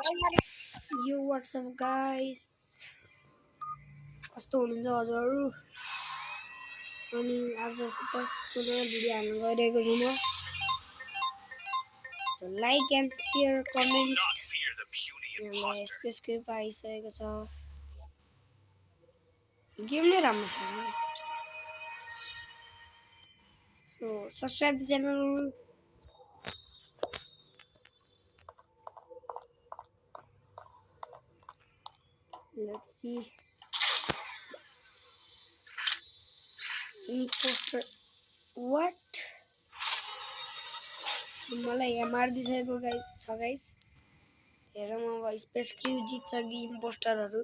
यो WhatsApp guys कस्तो हुनुहुन्छ हजुर अनि आज सुपर नयाँ भिडियो हाल्न गइरहेको छु म so like and share comment यहाँलाई स्पेस क्लिप आइसकेको छ गेम नै राम्रो छ so subscribe the channel let's see imposter what मलाई यहाँ मार्दिसकेको गाइस छ गाइस हेरौँ अब स्पेस क्रू जित्छ कि इम्पोस्टरहरू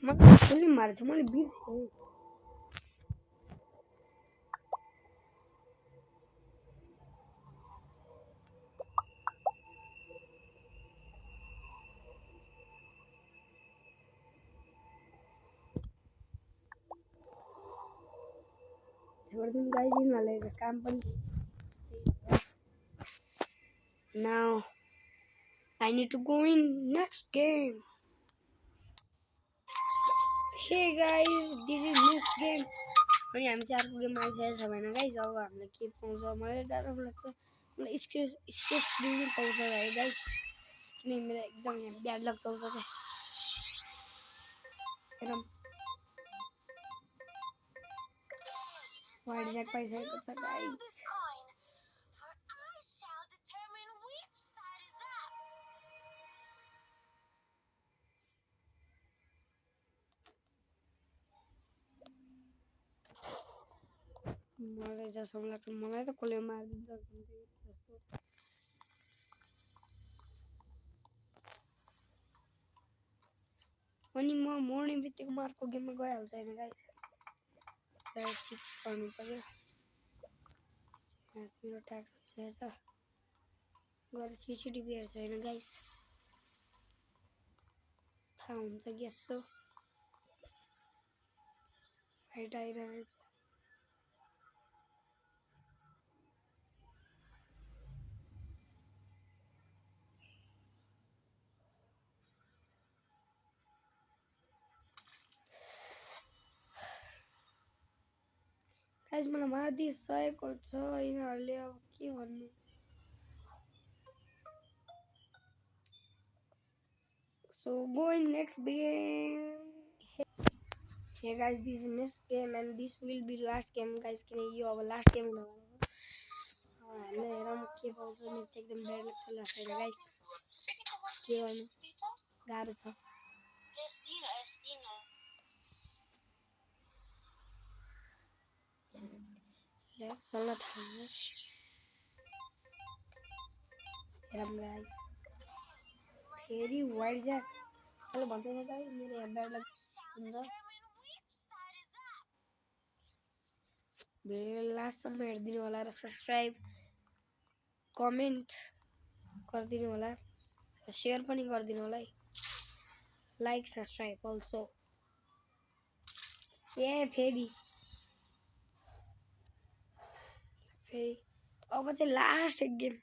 मलाई कसले मारेछ मैले बिर्सेँ छोड्दिउँ गाइस यिनीहरूलाई काम पनि now I need to go in next game hey guys this is next game अनि हामी चाहिँ अर्को गेम आइसकेको छ भने गाइस अब हामीले के पाउँछ मलाई डर लाग्छ मलाई स्पेस क्रू नै पाउँछ है गाइस किनकि मेरो एकदम यहाँ ब्याड लक चल्छ क्या हेरौँ वाइड ज्याक पाइसकेको छ गाइस मलाई जसो लाग्छ मलाई त कसले मारिदिन्छ जस्तो अनि म मर्ने बित्तिकै म अर्को गेममा गइहाल्छ होइन गाइस त्यसलाई फिक्स गर्नु पर्यो मेरो ट्याक्स भइसकेको छ गएर सिसिटिभी हेर्छ होइन गाइस थाहा हुन्छ कि यसो फाइट आइरहेछ गाइस मलाई मारिदिइसकेको छ यिनीहरूले अब के भन्नु so going next game hey guys this is next game and this will be last game guys किन यो अब लास्ट गेम हुन वाला हो हामीले हेरौँ के पाउँछ मेरो चाहिँ एकदम ब्याड लक चलिरहेको छैन गाइस के गर्नु गाह्रो छ चल्न थाल्यो हेरौँ गाइस फेरि वाइड ज्याक अहिले भन्दै छ गाइस मेरो यहाँ ब्याड लक हुन्छ भिडियो लास्टसम्म हेरिदिनु होला र सब्सक्राइब कमेन्ट गरिदिनु होला र सेयर पनि गरिदिनु होला है लाइक सब्सक्राइब अल्सो फेरि अब चाहिँ लास्ट एक गेम